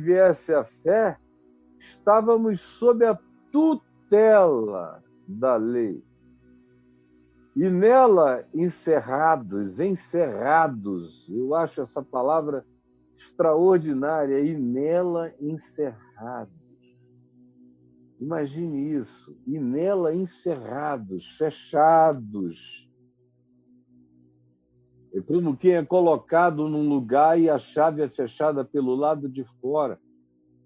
viesse a fé, estávamos sob a tutela da lei. E nela encerrados, eu acho essa palavra extraordinária, e nela encerrados. Imagine isso, e nela encerrados, fechados. É como quem é colocado num lugar e a chave é fechada pelo lado de fora.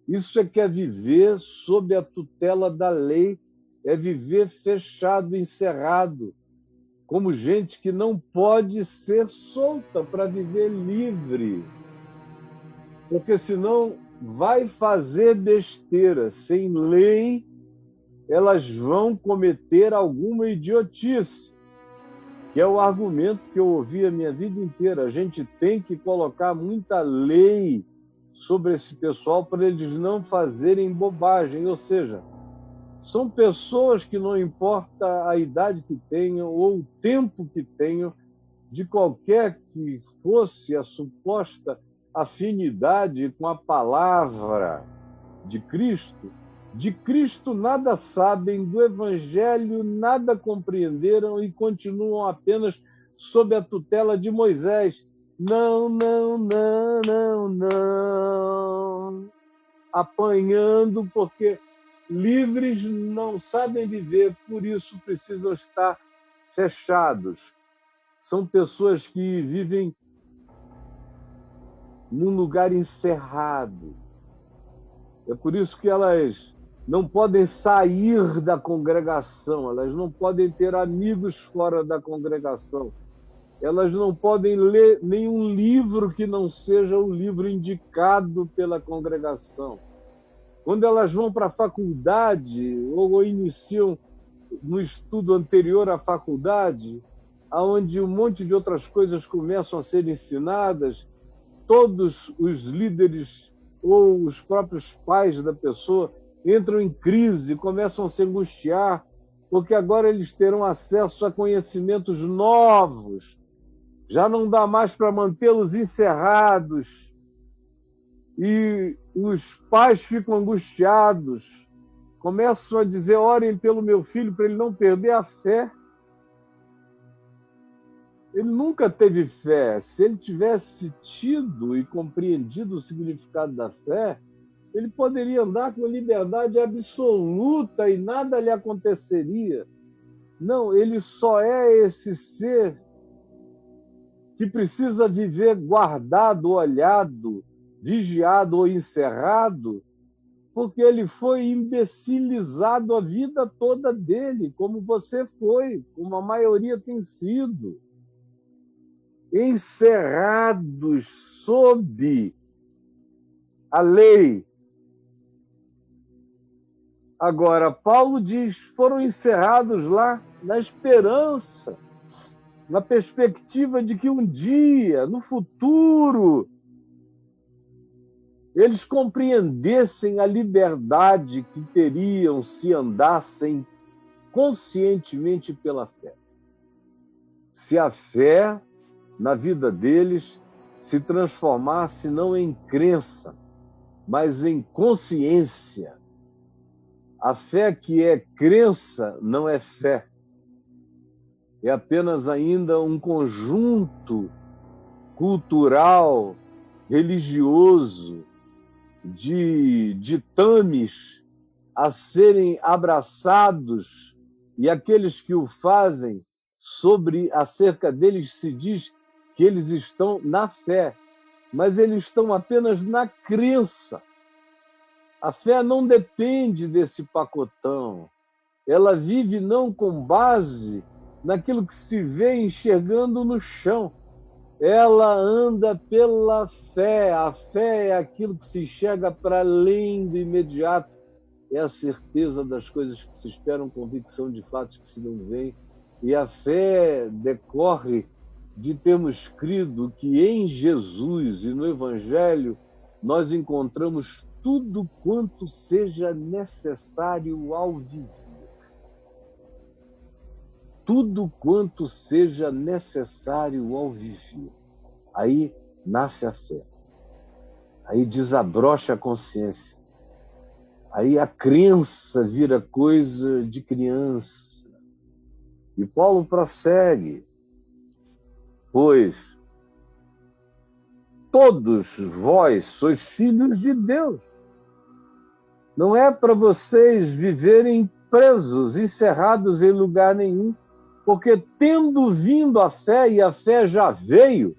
Isso é que é viver sob a tutela da lei, é viver fechado, encerrado, como gente que não pode ser solta para viver livre. Porque senão vai fazer besteira. Sem lei, elas vão cometer alguma idiotice, que é o argumento que eu ouvi a minha vida inteira. A gente tem que colocar muita lei sobre esse pessoal para eles não fazerem bobagem. Ou seja, são pessoas que não importa a idade que tenham ou o tempo que tenham, de qualquer que fosse a suposta afinidade com a palavra de Cristo nada sabem, do Evangelho nada compreenderam e continuam apenas sob a tutela de Moisés. Não, não, não, não, não. Apanhando, porque livres não sabem viver, por isso precisam estar fechados. São pessoas que vivem num lugar encerrado. É por isso que elas não podem sair da congregação, elas não podem ter amigos fora da congregação, elas não podem ler nenhum livro que não seja o livro indicado pela congregação. Quando elas vão para a faculdade ou iniciam no estudo anterior à faculdade, onde um monte de outras coisas começam a ser ensinadas, todos os líderes ou os próprios pais da pessoa entram em crise, começam a se angustiar, porque agora eles terão acesso a conhecimentos novos. Já não dá mais para mantê-los encerrados. E os pais ficam angustiados, começam a dizer: orem pelo meu filho para ele não perder a fé. Ele nunca teve fé. Se ele tivesse tido e compreendido o significado da fé, ele poderia andar com liberdade absoluta e nada lhe aconteceria. Não, ele só é esse ser que precisa viver guardado, olhado, vigiado ou encerrado, porque ele foi imbecilizado a vida toda dele, como você foi, como a maioria tem sido. Encerrados sob a lei. Agora, Paulo diz, foram encerrados lá na esperança, na perspectiva de que um dia, no futuro, eles compreendessem a liberdade que teriam se andassem conscientemente pela fé. Se a fé na vida deles se transformasse não em crença, mas em consciência. A fé que é crença não é fé. É apenas ainda um conjunto cultural, religioso, de ditames a serem abraçados, e aqueles que o fazem, acerca deles se diz que eles estão na fé, mas eles estão apenas na crença. A fé não depende desse pacotão. Ela vive não com base naquilo que se vê enxergando no chão. Ela anda pela fé. A fé é aquilo que se enxerga para além do imediato. É a certeza das coisas que se esperam, convicção de fatos que se não veem. E a fé decorre de termos crido que em Jesus e no Evangelho nós encontramos tudo quanto seja necessário ao viver. Tudo quanto seja necessário ao viver. Aí nasce a fé. Aí desabrocha a consciência. Aí a crença vira coisa de criança. E Paulo prossegue, pois todos vós sois filhos de Deus. Não é para vocês viverem presos, encerrados em lugar nenhum, porque tendo vindo a fé, e a fé já veio.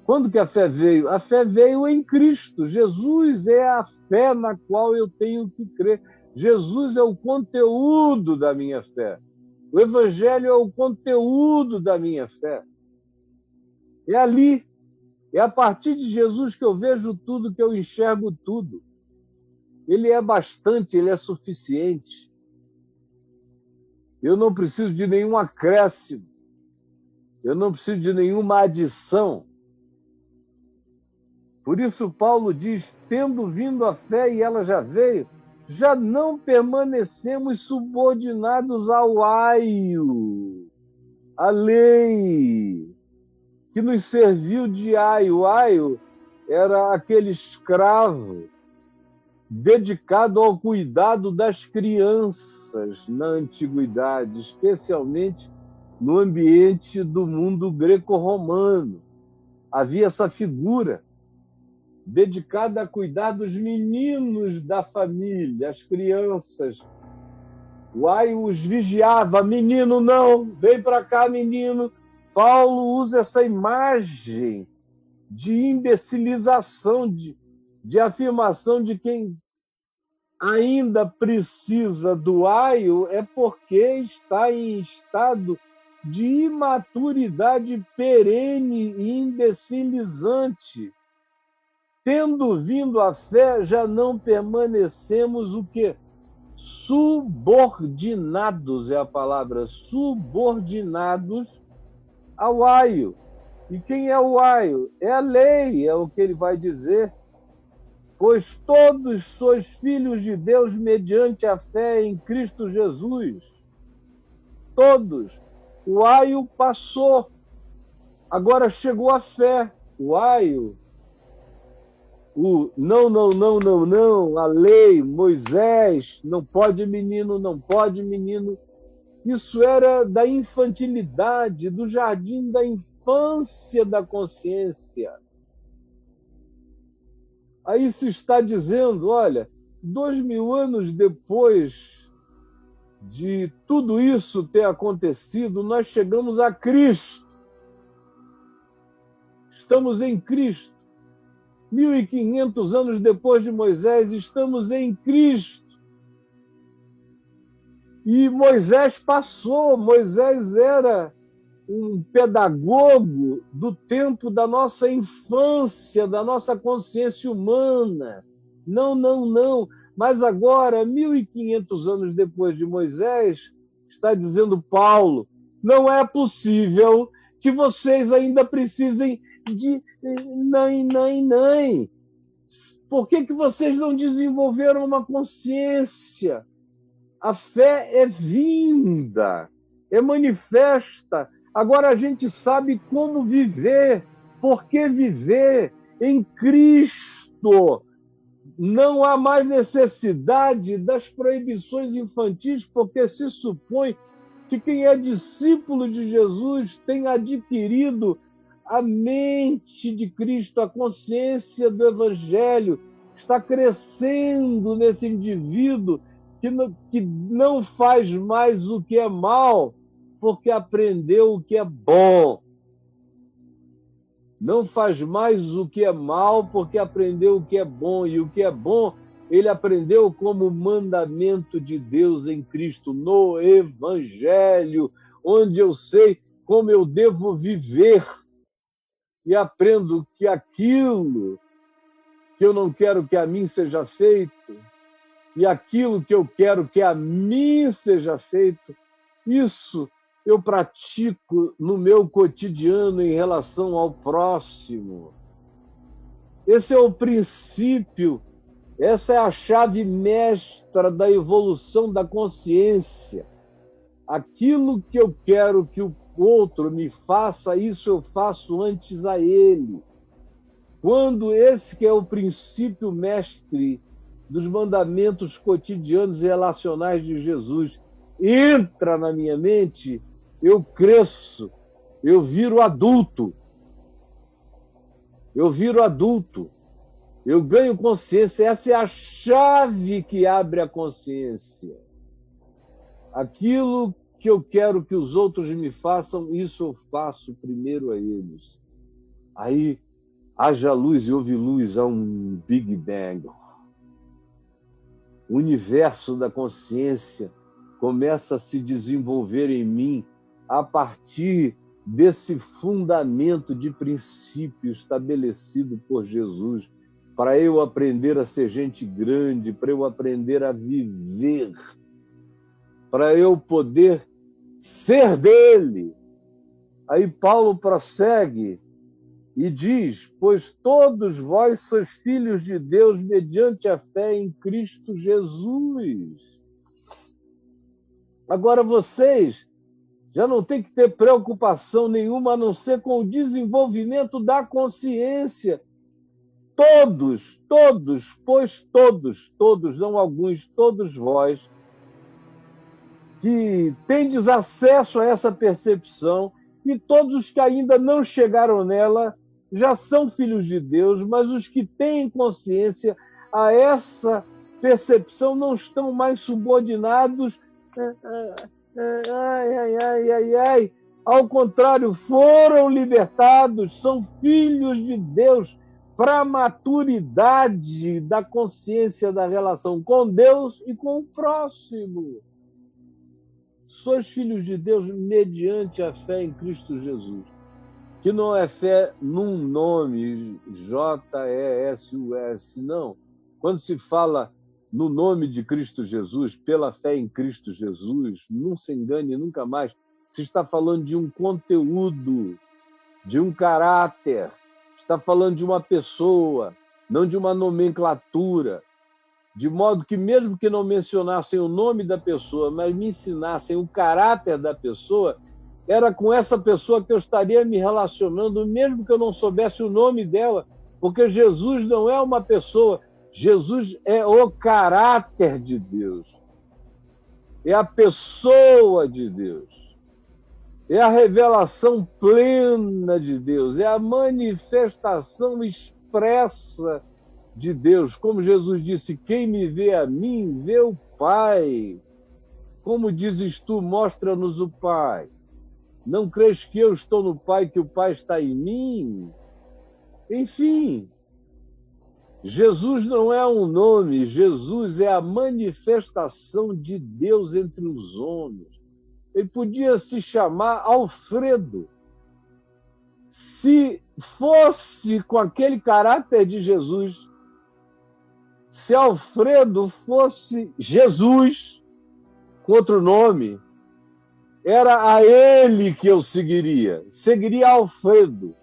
Quando que a fé veio? A fé veio em Cristo. Jesus é a fé na qual eu tenho que crer. Jesus é o conteúdo da minha fé. O Evangelho é o conteúdo da minha fé. É ali, é a partir de Jesus que eu vejo tudo, que eu enxergo tudo. Ele é bastante, ele é suficiente. Eu não preciso de nenhum acréscimo. Eu não preciso de nenhuma adição. Por isso Paulo diz, tendo vindo a fé e ela já veio, já não permanecemos subordinados ao aio, à lei, que nos serviu de aio. O aio era aquele escravo dedicado ao cuidado das crianças na antiguidade, especialmente no ambiente do mundo greco-romano. Havia essa figura dedicada a cuidar dos meninos da família, as crianças. O aio os vigiava, menino não, vem para cá, menino. Paulo usa essa imagem de imbecilização, de afirmação de quem ainda precisa do aio é porque está em estado de imaturidade perene e imbecilizante. Tendo vindo a fé, já não permanecemos o quê? Subordinados, é a palavra, subordinados ao aio. E quem é o aio? É a lei, é o que ele vai dizer. Pois todos sois filhos de Deus mediante a fé em Cristo Jesus. Todos. O aio passou. Agora chegou a fé. O aio, o não, a lei, Moisés, não pode menino, não pode menino. Isso era da infantilidade, do jardim da infância da consciência. Aí se está dizendo, olha, 2000 anos depois de tudo isso ter acontecido, nós chegamos a Cristo. Estamos em Cristo. 1500 anos depois de Moisés, estamos em Cristo. E Moisés passou, Moisés era um pedagogo do tempo da nossa infância, da nossa consciência humana. Não. Mas agora, 1500 anos depois de Moisés, está dizendo Paulo, não é possível que vocês ainda precisem de nem. Por que vocês não desenvolveram uma consciência? A fé é vinda, é manifesta. Agora a gente sabe como viver, por que viver em Cristo. Não há mais necessidade das proibições infantis, porque se supõe que quem é discípulo de Jesus tem adquirido a mente de Cristo, a consciência do Evangelho, está crescendo nesse indivíduo que não faz mais o que é mal, porque aprendeu o que é bom. Não faz mais o que é mal, porque aprendeu o que é bom. E o que é bom, ele aprendeu como mandamento de Deus em Cristo, no Evangelho, onde eu sei como eu devo viver. E aprendo que aquilo que eu não quero que a mim seja feito, e aquilo que eu quero que a mim seja feito, isso eu pratico no meu cotidiano em relação ao próximo. Esse é o princípio, essa é a chave mestra da evolução da consciência. Aquilo que eu quero que o outro me faça, isso eu faço antes a ele. Quando esse que é o princípio mestre dos mandamentos cotidianos e relacionais de Jesus entra na minha mente, eu cresço, eu viro adulto. Eu ganho consciência. Essa é a chave que abre a consciência. Aquilo que eu quero que os outros me façam, isso eu faço primeiro a eles. Aí haja luz e houve luz, há um Big Bang. O universo da consciência começa a se desenvolver em mim a partir desse fundamento de princípio estabelecido por Jesus, para eu aprender a ser gente grande, para eu aprender a viver, para eu poder ser dele. Aí Paulo prossegue e diz: pois todos vós sois filhos de Deus mediante a fé em Cristo Jesus. Agora vocês já não tem que ter preocupação nenhuma a não ser com o desenvolvimento da consciência. Todos, não alguns, todos vós, que tendes acesso a essa percepção, e todos os que ainda não chegaram nela já são filhos de Deus, mas os que têm consciência a essa percepção não estão mais subordinados. Ao contrário, foram libertados, são filhos de Deus para a maturidade da consciência da relação com Deus e com o próximo. Sois filhos de Deus mediante a fé em Cristo Jesus, que não é fé num nome, J-E-S-U-S, não. Quando se fala no nome de Cristo Jesus, pela fé em Cristo Jesus, não se engane nunca mais, se está falando de um conteúdo, de um caráter, está falando de uma pessoa, não de uma nomenclatura, de modo que mesmo que não mencionassem o nome da pessoa, mas me ensinassem o caráter da pessoa, era com essa pessoa que eu estaria me relacionando, mesmo que eu não soubesse o nome dela, porque Jesus não é uma pessoa, Jesus é o caráter de Deus, é a pessoa de Deus, é a revelação plena de Deus, é a manifestação expressa de Deus. Como Jesus disse, quem me vê a mim, vê o Pai. Como dizes tu, mostra-nos o Pai. Não crês que eu estou no Pai, que o Pai está em mim? Enfim, Jesus não é um nome, Jesus é a manifestação de Deus entre os homens. Ele podia se chamar Alfredo. Se fosse com aquele caráter de Jesus, se Alfredo fosse Jesus, com outro nome, era a ele que eu seguiria Alfredo.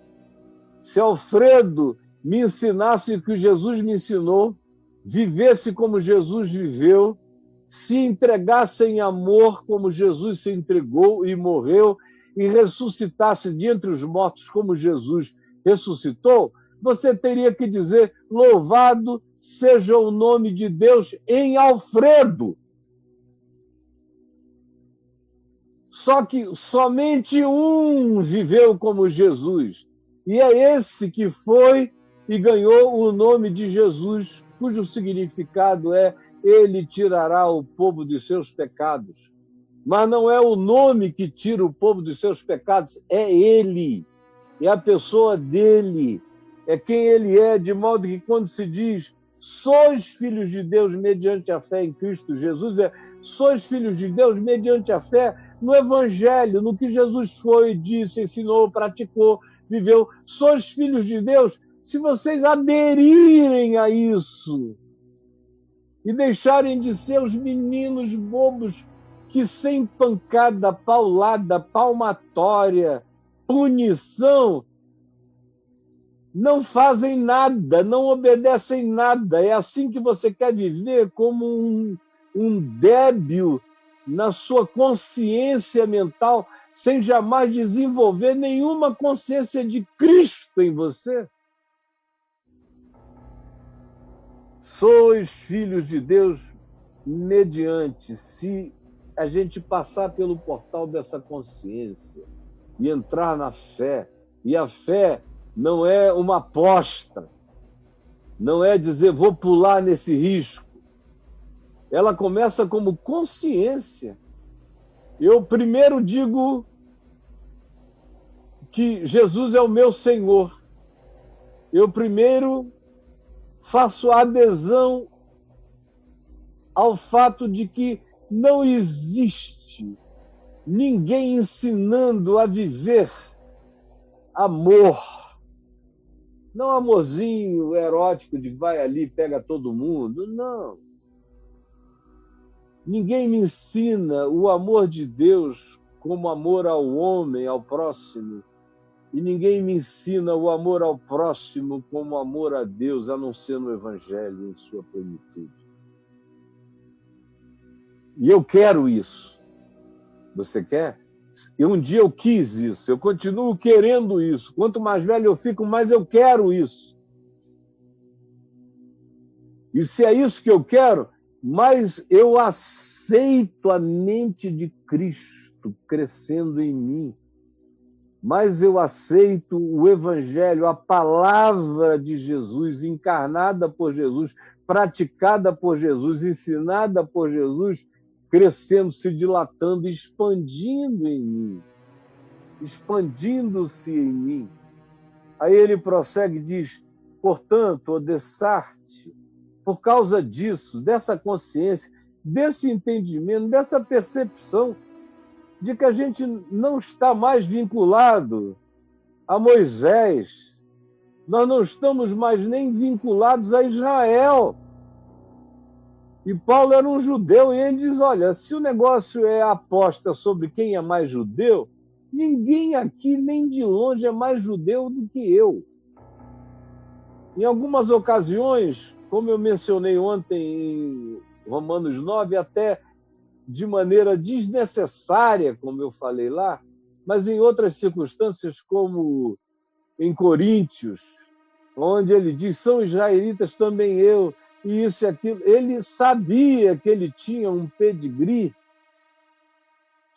Se Alfredo me ensinasse o que Jesus me ensinou, vivesse como Jesus viveu, se entregasse em amor como Jesus se entregou e morreu, e ressuscitasse de entre os mortos como Jesus ressuscitou, você teria que dizer: louvado seja o nome de Deus em Alfredo. Só que somente um viveu como Jesus, e é esse que foi e ganhou o nome de Jesus, cujo significado é: ele tirará o povo dos seus pecados. Mas não é o nome que tira o povo dos seus pecados, é ele, é a pessoa dele, é quem ele é, de modo que quando se diz sois filhos de Deus mediante a fé em Cristo Jesus, sois filhos de Deus mediante a fé no Evangelho, no que Jesus foi, disse, ensinou, praticou, viveu. Sois filhos de Deus se vocês aderirem a isso e deixarem de ser os meninos bobos que sem pancada, paulada, palmatória, punição, não fazem nada, não obedecem nada. É assim que você quer viver, como um débil na sua consciência mental, sem jamais desenvolver nenhuma consciência de Cristo em você? sois filhos de Deus mediante, se a gente passar pelo portal dessa consciência e entrar na fé, e a fé não é uma aposta, não é dizer vou pular nesse risco. Ela começa como consciência. Eu primeiro digo que Jesus é o meu Senhor. Eu primeiro faço adesão ao fato de que não existe ninguém ensinando a viver amor. Não amorzinho erótico de vai ali, pega todo mundo. Não. Ninguém me ensina o amor de Deus como amor ao homem, ao próximo. E ninguém me ensina o amor ao próximo como amor a Deus, a não ser no Evangelho em sua plenitude. E eu quero isso. Você quer? Um dia eu quis isso, eu continuo querendo isso. Quanto mais velho eu fico, mais eu quero isso. E se é isso que eu quero, mais eu aceito a mente de Cristo crescendo em mim. Mais eu aceito o Evangelho, a palavra de Jesus, encarnada por Jesus, praticada por Jesus, ensinada por Jesus, crescendo, se dilatando, expandindo em mim, expandindo-se em mim. Aí ele prossegue e diz, portanto, Odessarte, por causa disso, dessa consciência, desse entendimento, dessa percepção de que a gente não está mais vinculado a Moisés, nós não estamos mais nem vinculados a Israel. E Paulo era um judeu, e ele diz, olha, se o negócio é aposta sobre quem é mais judeu, ninguém aqui, nem de longe, é mais judeu do que eu. Em algumas ocasiões, como eu mencionei ontem em Romanos 9, até de maneira desnecessária, como eu falei lá, mas em outras circunstâncias, como em Coríntios, onde ele diz, são israelitas também eu, e isso e aquilo. Ele sabia que ele tinha um pedigree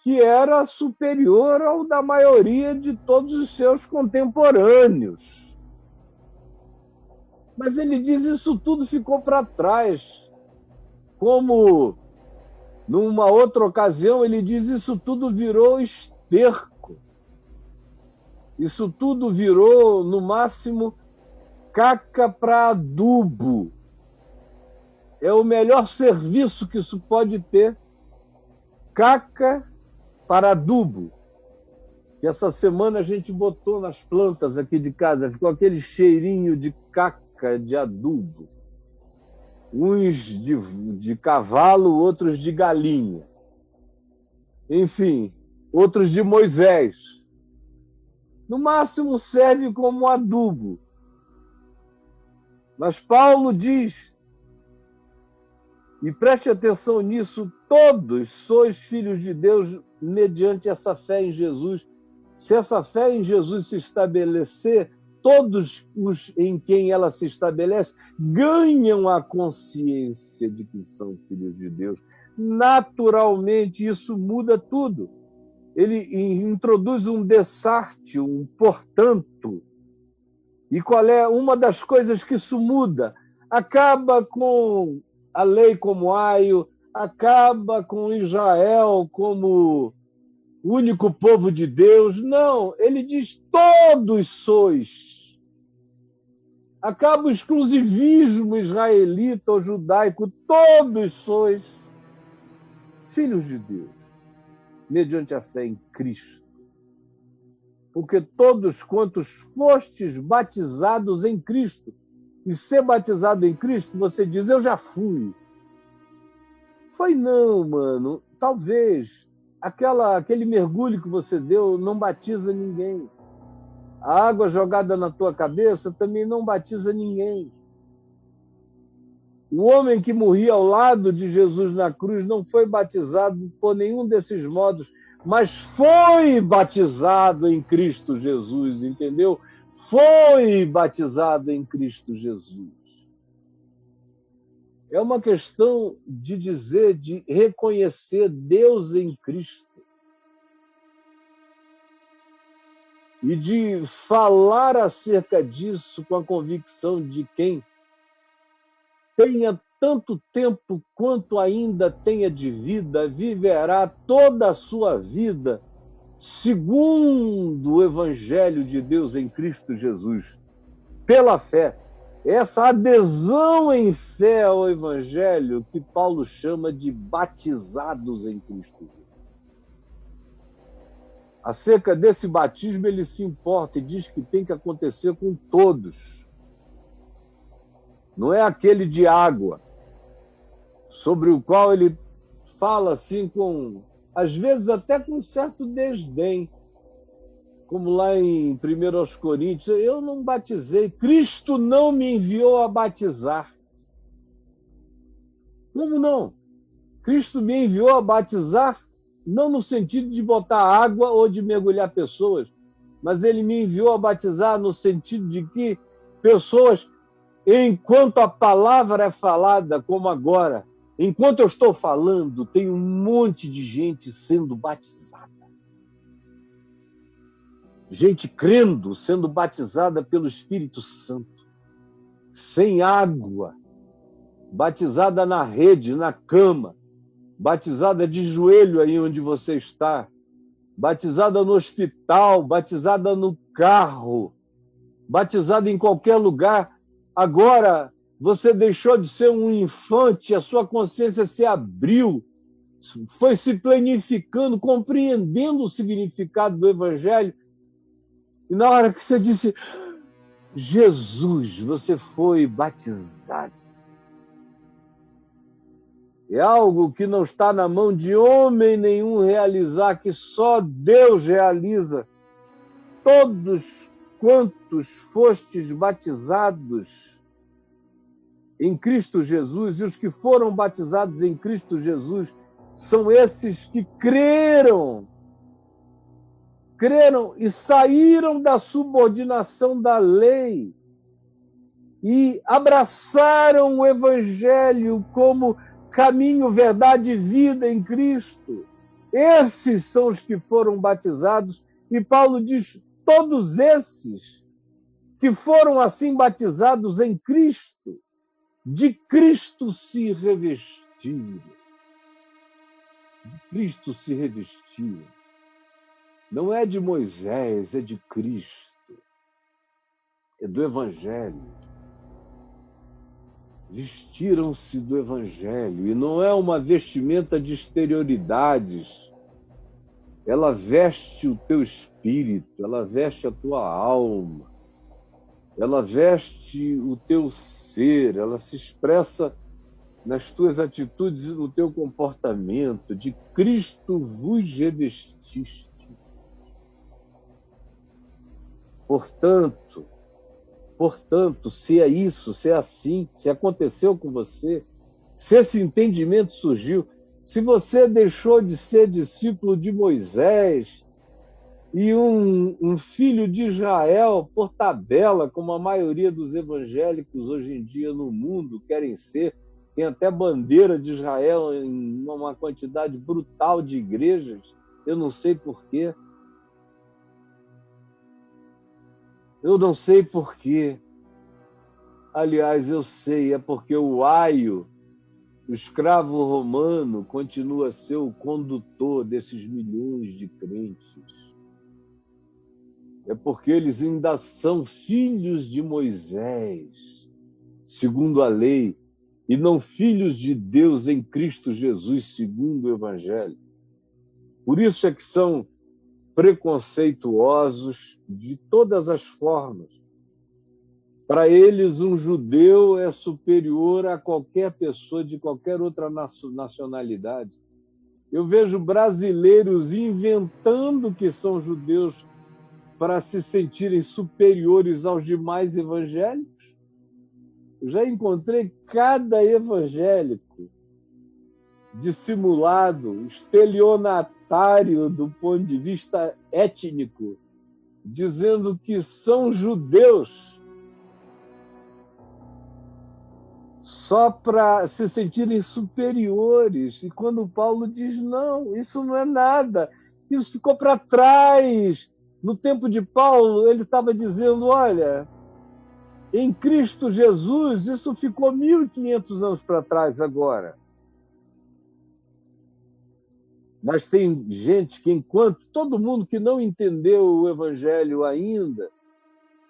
que era superior ao da maioria de todos os seus contemporâneos. Mas ele diz, isso tudo ficou para trás. Como numa outra ocasião, ele diz, isso tudo virou esterco. Isso tudo virou, no máximo, caca para adubo. É o melhor serviço que isso pode ter. Caca para adubo. Que essa semana a gente botou nas plantas aqui de casa. Ficou aquele cheirinho de caca de adubo. Uns de cavalo, outros de galinha. Enfim, outros de Moisés. No máximo serve como adubo. Mas Paulo diz, e preste atenção nisso, todos sois filhos de Deus mediante essa fé em Jesus. Se essa fé em Jesus se estabelecer, todos os em quem ela se estabelece ganham a consciência de que são filhos de Deus. Naturalmente, isso muda tudo. Ele introduz um dessarte, um portanto. E qual é uma das coisas que isso muda? Acaba com a lei como aio, acaba com Israel como único povo de Deus. Não, ele diz todos sois. Acaba o exclusivismo israelita ou judaico, todos sois filhos de Deus, mediante a fé em Cristo. Porque todos quantos fostes batizados em Cristo, e ser batizado em Cristo, você diz, eu já fui. Foi não, mano. Talvez aquele mergulho que você deu não batiza ninguém. A água jogada na tua cabeça também não batiza ninguém. O homem que morria ao lado de Jesus na cruz não foi batizado por nenhum desses modos, mas foi batizado em Cristo Jesus, entendeu? Foi batizado em Cristo Jesus. É uma questão de dizer, de reconhecer Deus em Cristo. E de falar acerca disso com a convicção de quem tenha tanto tempo quanto ainda tenha de vida, viverá toda a sua vida segundo o Evangelho de Deus em Cristo Jesus, pela fé. Essa adesão em fé ao Evangelho que Paulo chama de batizados em Cristo Jesus. Acerca desse batismo, ele se importa e diz que tem que acontecer com todos. Não é aquele de água, sobre o qual ele fala assim às vezes até com certo desdém, como lá em 1 Coríntios, eu não batizei, Cristo não me enviou a batizar. Como não? Cristo me enviou a batizar, não no sentido de botar água ou de mergulhar pessoas, mas ele me enviou a batizar no sentido de que pessoas, enquanto a palavra é falada, como agora, enquanto eu estou falando, tem um monte de gente sendo batizada. Gente crendo, sendo batizada pelo Espírito Santo, sem água, batizada na rede, na cama, batizada de joelho aí onde você está, batizada no hospital, batizada no carro, batizada em qualquer lugar. Agora você deixou de ser um infante, a sua consciência se abriu, foi se planificando, compreendendo o significado do Evangelho. E na hora que você disse, Jesus, você foi batizado. É algo que não está na mão de homem nenhum realizar, que só Deus realiza. Todos quantos fostes batizados em Cristo Jesus, e os que foram batizados em Cristo Jesus, são esses que creram e saíram da subordinação da lei e abraçaram o Evangelho como caminho, verdade e vida em Cristo. Esses são os que foram batizados, e Paulo diz, todos esses que foram assim batizados em Cristo, de Cristo se revestiram. De Cristo se revestiram. Não é de Moisés, é de Cristo. É do Evangelho. Vestiram-se do Evangelho. E não é uma vestimenta de exterioridades. Ela veste o teu espírito, ela veste a tua alma, ela veste o teu ser, ela se expressa nas tuas atitudes e no teu comportamento. De Cristo vos revestiste. Portanto, se é isso, se é assim, se aconteceu com você, se esse entendimento surgiu, se você deixou de ser discípulo de Moisés e um filho de Israel por tabela, como a maioria dos evangélicos hoje em dia no mundo querem ser, tem até bandeira de Israel em uma quantidade brutal de igrejas, eu não sei porquê. Eu não sei porquê. Aliás, eu sei, é porque o aio, o escravo romano, continua a ser o condutor desses milhões de crentes. É porque eles ainda são filhos de Moisés, segundo a lei, e não filhos de Deus em Cristo Jesus, segundo o Evangelho. Por isso é que são preconceituosos de todas as formas. Para eles, um judeu é superior a qualquer pessoa de qualquer outra nacionalidade. Eu vejo brasileiros inventando que são judeus para se sentirem superiores aos demais evangélicos. Eu já encontrei cada evangélico dissimulado, estelionatário do ponto de vista étnico, dizendo que são judeus só para se sentirem superiores. E quando Paulo diz, não, isso não é nada, isso ficou para trás. No tempo de Paulo, ele estava dizendo, olha, em Cristo Jesus, isso ficou 1.500 anos para trás agora. Mas tem gente que, enquanto todo mundo que não entendeu o Evangelho ainda,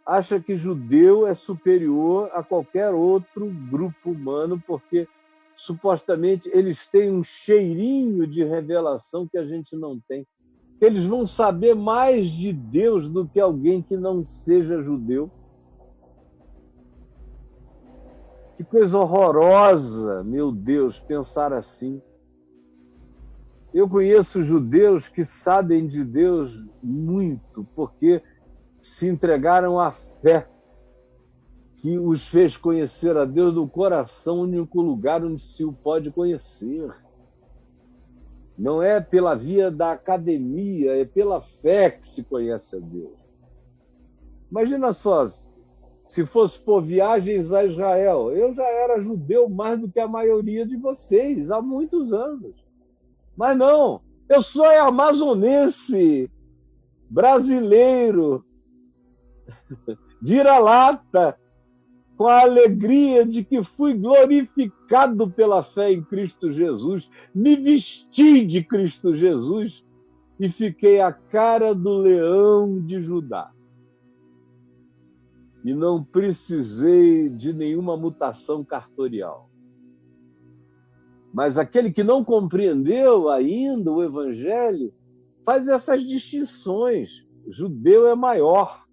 acha que judeu é superior a qualquer outro grupo humano, porque supostamente eles têm um cheirinho de revelação que a gente não tem. Eles vão saber mais de Deus do que alguém que não seja judeu. Que coisa horrorosa, meu Deus, pensar assim. Eu conheço judeus que sabem de Deus muito, porque se entregaram à fé que os fez conhecer a Deus do coração, o único lugar onde se o pode conhecer. Não é pela via da academia, é pela fé que se conhece a Deus. Imagina só, se fosse por viagens a Israel, eu já era judeu mais do que a maioria de vocês, há muitos anos. Mas não, eu sou amazonense, brasileiro, vira-lata, com a alegria de que fui glorificado pela fé em Cristo Jesus, me vesti de Cristo Jesus e fiquei a cara do leão de Judá. E não precisei de nenhuma mutação cartorial. Mas aquele que não compreendeu ainda o Evangelho faz essas distinções. Judeu é maior.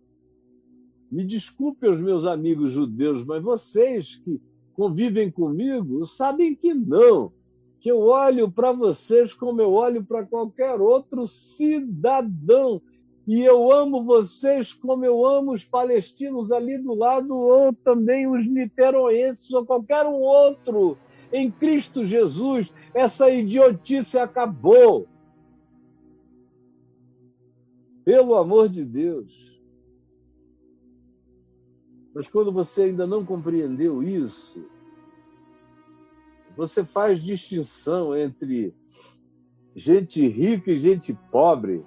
Me desculpem os meus amigos judeus, mas vocês que convivem comigo sabem que não. Que eu olho para vocês como eu olho para qualquer outro cidadão. E eu amo vocês como eu amo os palestinos ali do lado, ou também os niteroenses, ou qualquer um outro. Em Cristo Jesus, essa idiotice acabou. Pelo amor de Deus. Mas quando você ainda não compreendeu isso, você faz distinção entre gente rica e gente pobre.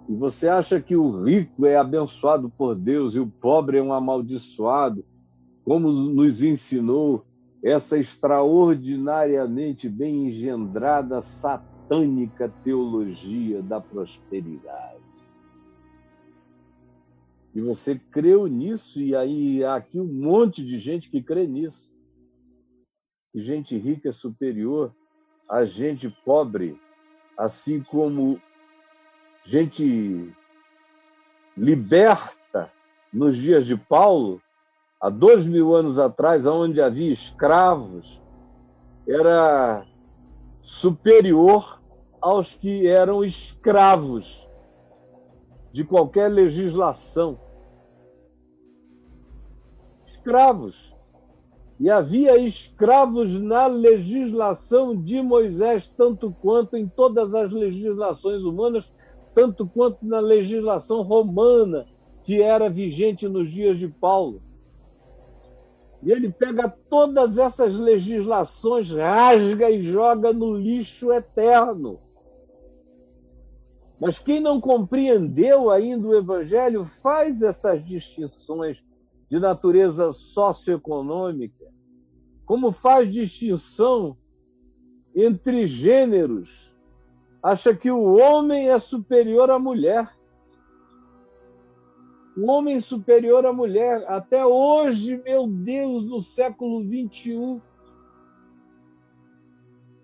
E você acha que o rico é abençoado por Deus e o pobre é um amaldiçoado, como nos ensinou essa extraordinariamente bem engendrada, satânica teologia da prosperidade. E você creu nisso, e aí há aqui um monte de gente que crê nisso. Que gente rica é superior a gente pobre, assim como gente liberta nos dias de Paulo, há 2000 anos atrás, onde havia escravos, era superior aos que eram escravos de qualquer legislação. Escravos. E havia escravos na legislação de Moisés, tanto quanto em todas as legislações humanas, tanto quanto na legislação romana, que era vigente nos dias de Paulo. E ele pega todas essas legislações, rasga e joga no lixo eterno. Mas quem não compreendeu ainda o Evangelho faz essas distinções de natureza socioeconômica, como faz distinção entre gêneros, acha que o homem é superior à mulher. O homem superior à mulher. Até hoje, meu Deus, no século XXI,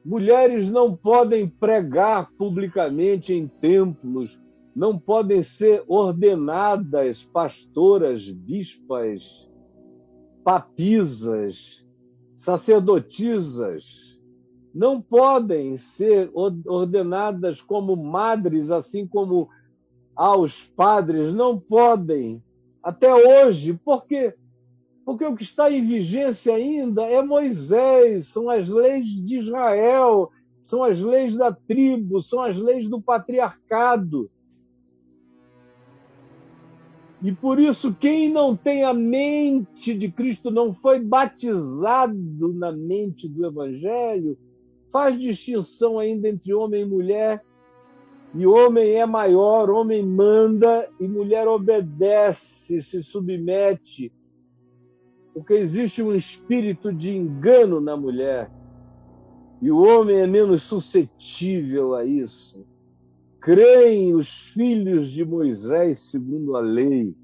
mulheres não podem pregar publicamente em templos, não podem ser ordenadas pastoras, bispas, papisas, sacerdotisas. Não podem ser ordenadas como madres, assim como aos padres. Não podem, até hoje. Por quê? Porque o que está em vigência ainda é Moisés, são as leis de Israel, são as leis da tribo, são as leis do patriarcado. E por isso, quem não tem a mente de Cristo, não foi batizado na mente do Evangelho, faz distinção ainda entre homem e mulher, e homem é maior, homem manda, e mulher obedece, se submete, porque existe um espírito de engano na mulher, e o homem é menos suscetível a isso. Creem os filhos de Moisés segundo a lei.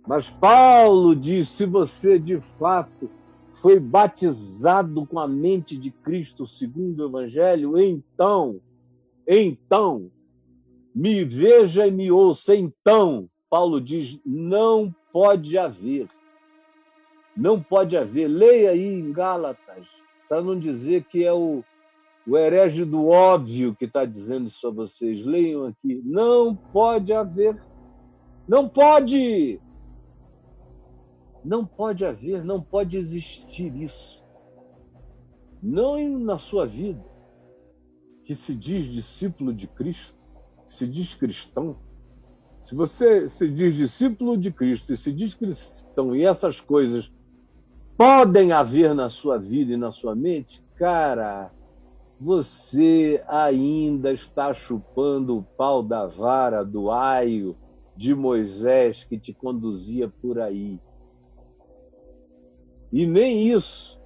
Mas Paulo diz, se você de fato foi batizado com a mente de Cristo segundo o Evangelho, então, me veja e me ouça. Então, Paulo diz, não pode haver. Não pode haver. Leia aí em Gálatas, para não dizer que é o herege do óbvio que está dizendo isso a vocês. Leiam aqui. Não pode haver. Não pode. Não pode haver, não pode existir isso. Não na sua vida, que se diz discípulo de Cristo, que se diz cristão. Se você se diz discípulo de Cristo e se diz cristão, e essas coisas podem haver na sua vida e na sua mente, cara, você ainda está chupando o pau da vara, do aio de Moisés que te conduzia por aí. E nem isso,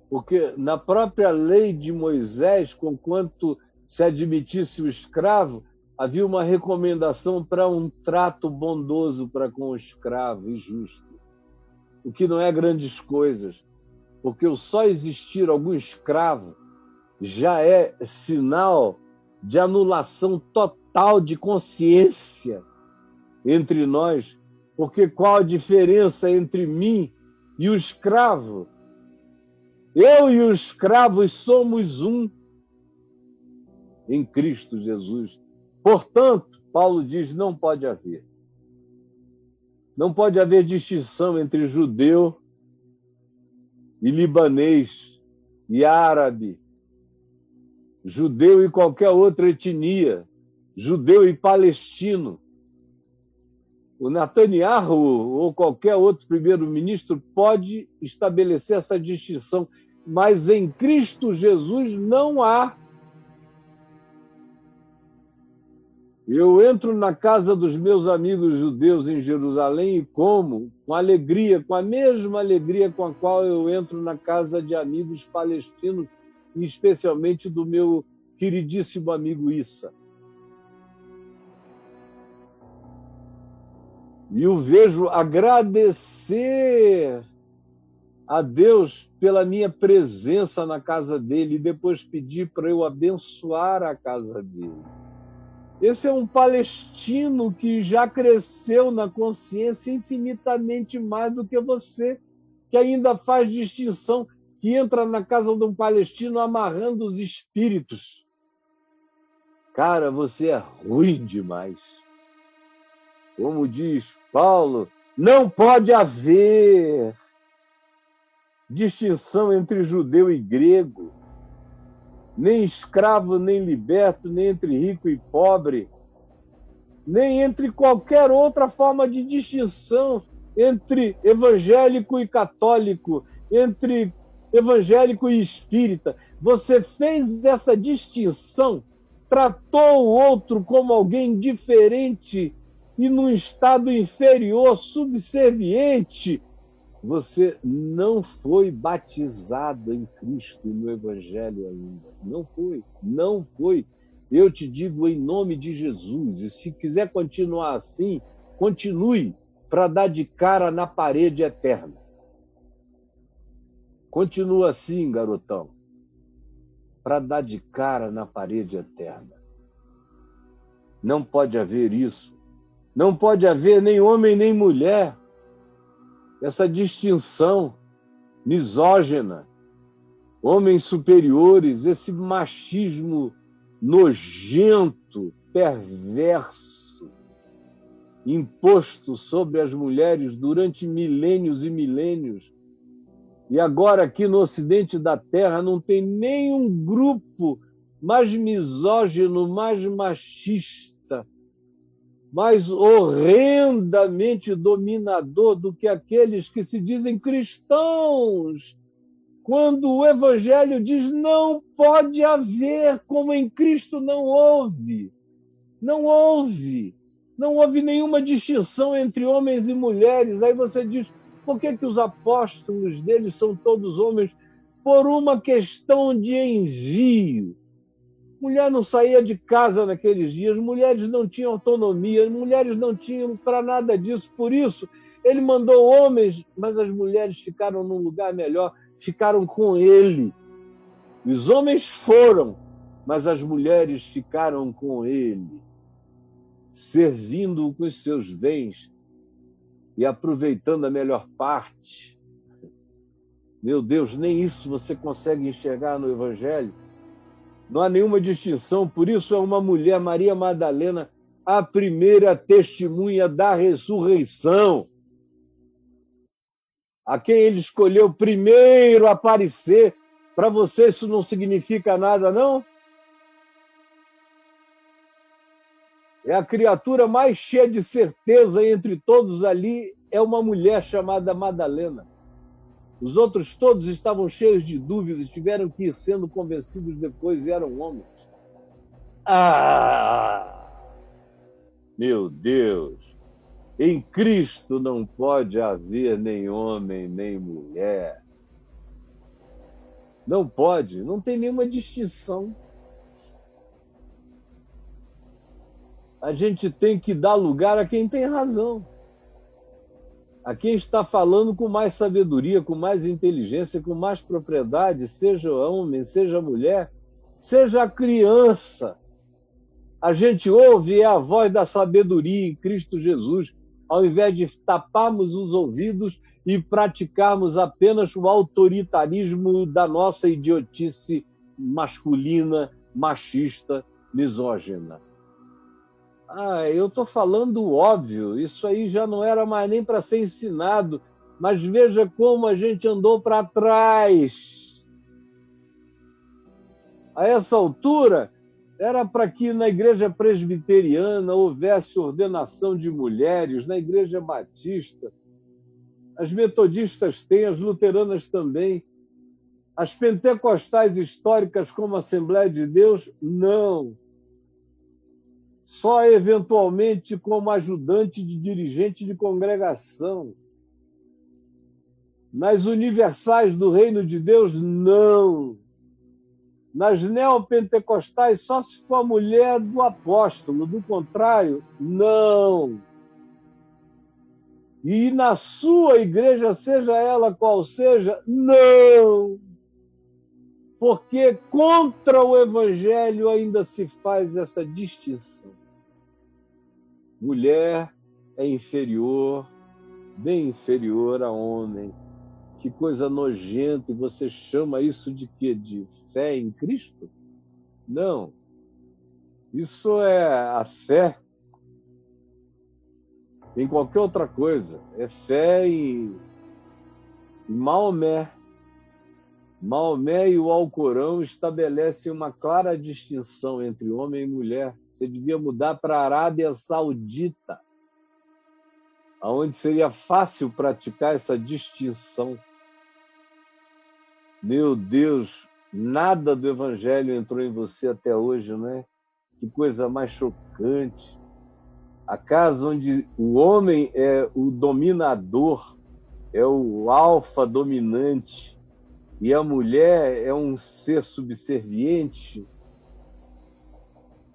porque na própria lei de Moisés, conquanto se admitisse o escravo, havia uma recomendação para um trato bondoso para com o escravo e justo, o que não é grandes coisas, porque o só existir algum escravo já é sinal de anulação total de consciência entre nós, porque qual a diferença entre mim e o escravo? Eu e o escravo somos um em Cristo Jesus. Portanto, Paulo diz, não pode haver. Não pode haver distinção entre judeu e libanês e árabe, judeu e qualquer outra etnia, judeu e palestino. O Netanyahu ou qualquer outro primeiro-ministro pode estabelecer essa distinção, mas em Cristo Jesus não há. Eu entro na casa dos meus amigos judeus em Jerusalém e como com alegria, com a mesma alegria com a qual eu entro na casa de amigos palestinos, e especialmente do meu queridíssimo amigo Issa. E eu vejo agradecer a Deus pela minha presença na casa dele e depois pedir para eu abençoar a casa dele. Esse é um palestino que já cresceu na consciência infinitamente mais do que você, que ainda faz distinção, que entra na casa de um palestino amarrando os espíritos. Cara, você é ruim demais. Como diz Paulo, não pode haver distinção entre judeu e grego, nem escravo, nem liberto, nem entre rico e pobre, nem entre qualquer outra forma de distinção entre evangélico e católico, entre evangélico e espírita. Você fez essa distinção, tratou o outro como alguém diferente e num estado inferior, subserviente. Você não foi batizado em Cristo e no Evangelho ainda. Não foi, não foi. Eu te digo em nome de Jesus. E se quiser continuar assim, continue para dar de cara na parede eterna. Continua assim, garotão, para dar de cara na parede eterna. Não pode haver isso. Não pode haver nem homem nem mulher. Essa distinção misógina, homens superiores, esse machismo nojento, perverso, imposto sobre as mulheres durante milênios e milênios. E agora aqui no Ocidente da Terra não tem nenhum grupo mais misógino, mais machista mais horrendamente dominador do que aqueles que se dizem cristãos, quando o Evangelho diz não pode haver, como em Cristo não houve. Não houve. Não houve nenhuma distinção entre homens e mulheres. Aí você diz, por que os apóstolos deles são todos homens? Por uma questão de envio. Mulher não saía de casa naqueles dias, mulheres não tinham autonomia, mulheres não tinham para nada disso. Por isso, ele mandou homens, mas as mulheres ficaram num lugar melhor, ficaram com ele. Os homens foram, mas as mulheres ficaram com ele, servindo-o com os seus bens e aproveitando a melhor parte. Meu Deus, nem isso você consegue enxergar no Evangelho. Não há nenhuma distinção, por isso é uma mulher, Maria Madalena, a primeira testemunha da ressurreição. A quem ele escolheu primeiro aparecer. Para você isso não significa nada, não? É a criatura mais cheia de certeza entre todos ali, é uma mulher chamada Madalena. Os outros todos estavam cheios de dúvidas, tiveram que ir sendo convencidos depois e eram homens. Meu Deus! Em Cristo não pode haver nem homem, nem mulher. Não pode, não tem nenhuma distinção. A gente tem que dar lugar a quem tem razão. A quem está falando com mais sabedoria, com mais inteligência, com mais propriedade, seja homem, seja mulher, seja criança. A gente ouve a voz da sabedoria em Cristo Jesus, ao invés de taparmos os ouvidos e praticarmos apenas o autoritarismo da nossa idiotice masculina, machista, misógina. Eu estou falando o óbvio, isso aí já não era mais nem para ser ensinado, mas veja como a gente andou para trás. A essa altura, era para que na igreja presbiteriana houvesse ordenação de mulheres, na igreja batista, as metodistas têm, as luteranas também, as pentecostais históricas como a Assembleia de Deus, não. Só eventualmente como ajudante de dirigente de congregação. Nas universais do Reino de Deus, não. Nas neopentecostais, só se for a mulher do apóstolo. Do contrário, não. E na sua igreja, seja ela qual seja, não. Porque contra o Evangelho ainda se faz essa distinção. Mulher é inferior, bem inferior a homem. Que coisa nojenta, e você chama isso de quê? De fé em Cristo? Não. Isso é a fé em qualquer outra coisa. É fé em Maomé. Maomé e o Alcorão estabelecem uma clara distinção entre homem e mulher. Você devia mudar para a Arábia Saudita, onde seria fácil praticar essa distinção. Meu Deus, nada do Evangelho entrou em você até hoje, não é? Que coisa mais chocante. A casa onde o homem é o dominador, é o alfa dominante, e a mulher é um ser subserviente.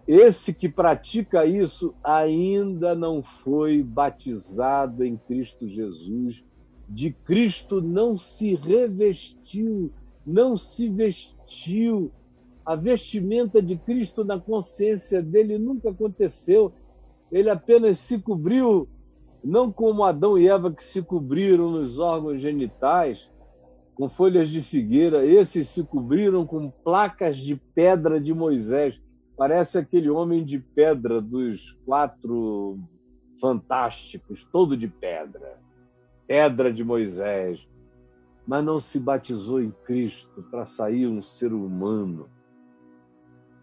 Esse que pratica isso ainda não foi batizado em Cristo Jesus. De Cristo não se revestiu, não se vestiu. A vestimenta de Cristo na consciência dele nunca aconteceu. Ele apenas se cobriu, não como Adão e Eva que se cobriram nos órgãos genitais, com folhas de figueira. Esses se cobriram com placas de pedra de Moisés. Parece aquele homem de pedra dos 4 fantásticos, todo de pedra. Pedra de Moisés. Mas não se batizou em Cristo para sair um ser humano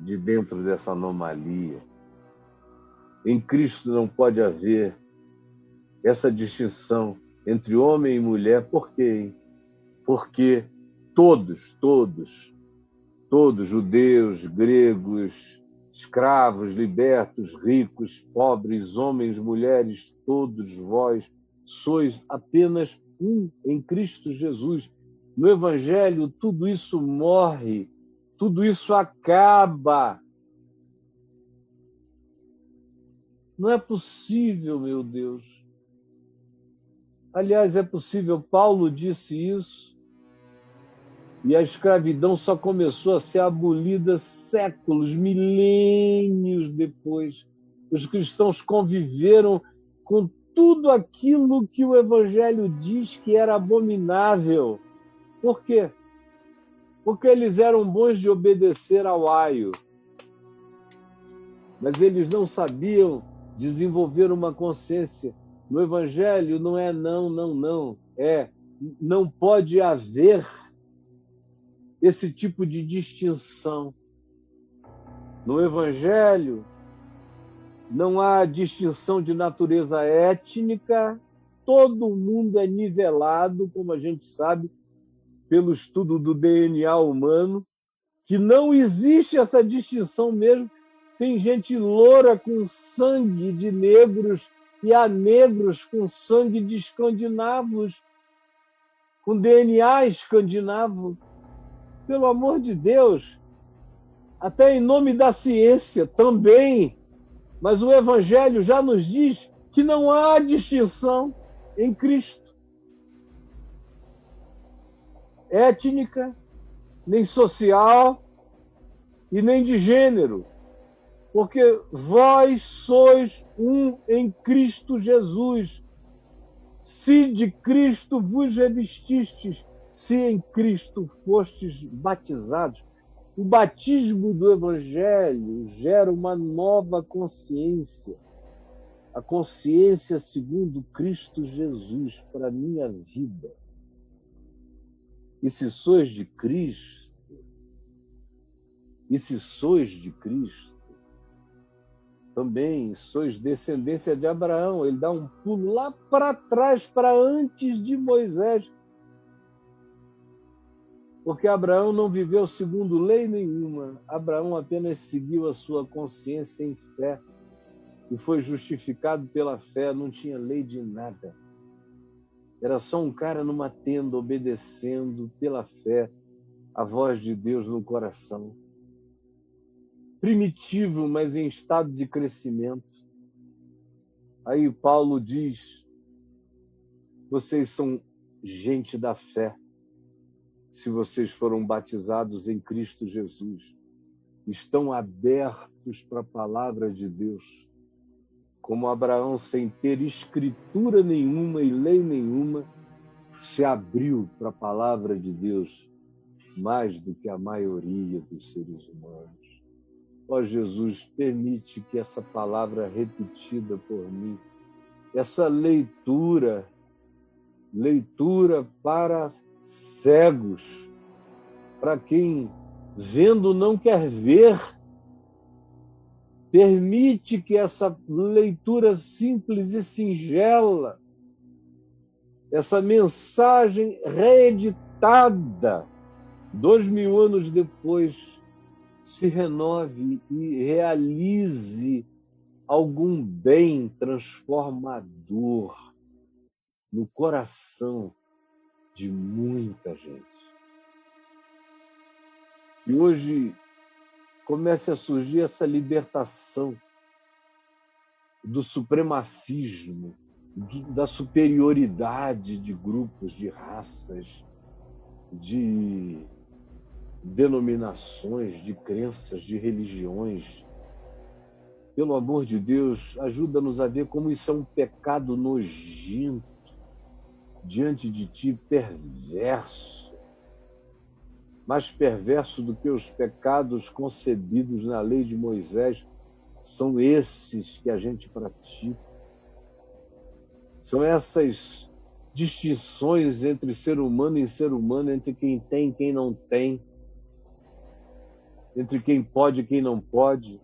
de dentro dessa anomalia. Em Cristo não pode haver essa distinção entre homem e mulher. Por quê? Porque todos, judeus, gregos, escravos, libertos, ricos, pobres, homens, mulheres, todos vós sois apenas um em Cristo Jesus. No Evangelho, tudo isso morre, tudo isso acaba. Não é possível, meu Deus. Aliás, é possível, Paulo disse isso, e a escravidão só começou a ser abolida séculos, milênios depois. Os cristãos conviveram com tudo aquilo que o Evangelho diz que era abominável. Por quê? Porque eles eram bons de obedecer ao aio, mas eles não sabiam desenvolver uma consciência. No Evangelho não é não. É não pode haver esse tipo de distinção. No Evangelho não há distinção de natureza étnica, todo mundo é nivelado, como a gente sabe, pelo estudo do DNA humano, que não existe essa distinção mesmo. Tem gente loura com sangue de negros e há negros com sangue de escandinavos, com DNA escandinavo. Pelo amor de Deus, até em nome da ciência também. Mas o Evangelho já nos diz que não há distinção em Cristo. Étnica, nem social e nem de gênero. Porque vós sois um em Cristo Jesus. Se de Cristo vos revestistes, se em Cristo fostes batizados. O batismo do Evangelho gera uma nova consciência. A consciência segundo Cristo Jesus para a minha vida. E se sois de Cristo, também sois descendência de Abraão. Ele dá um pulo lá para trás, para antes de Moisés. Porque Abraão não viveu segundo lei nenhuma. Abraão apenas seguiu a sua consciência em fé e foi justificado pela fé, não tinha lei de nada. Era só um cara numa tenda obedecendo pela fé a voz de Deus no coração. Primitivo, mas em estado de crescimento. Aí Paulo diz: vocês são gente da fé, se vocês foram batizados em Cristo Jesus. Estão abertos para a palavra de Deus. Como Abraão, sem ter escritura nenhuma e lei nenhuma, se abriu para a palavra de Deus mais do que a maioria dos seres humanos. Ó Jesus, permite que essa palavra repetida por mim, essa leitura para cegos, para quem vendo não quer ver, permite que essa leitura simples e singela, essa mensagem reeditada 2000 anos depois, se renove e realize algum bem transformador no coração de muita gente. E hoje comece a surgir essa libertação do supremacismo, da superioridade de grupos, de raças, de denominações, de crenças, de religiões. Pelo amor de Deus, ajuda-nos a ver como isso é um pecado nojento diante de ti, perverso. Mais perverso do que os pecados concebidos na lei de Moisés são esses que a gente pratica. São essas distinções entre ser humano e ser humano, entre quem tem e quem não tem, entre quem pode e quem não pode,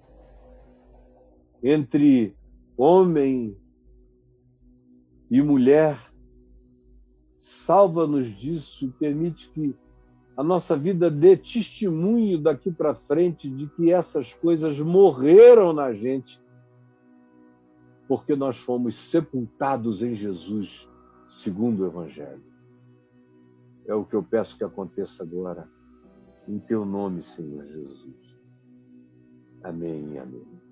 entre Homem e mulher, salva-nos disso e permite que a nossa vida dê testemunho daqui para frente de que essas coisas morreram na gente, porque nós fomos sepultados em Jesus, segundo o Evangelho. É o que eu peço que aconteça agora, em teu nome, Senhor Jesus. Amém e amém.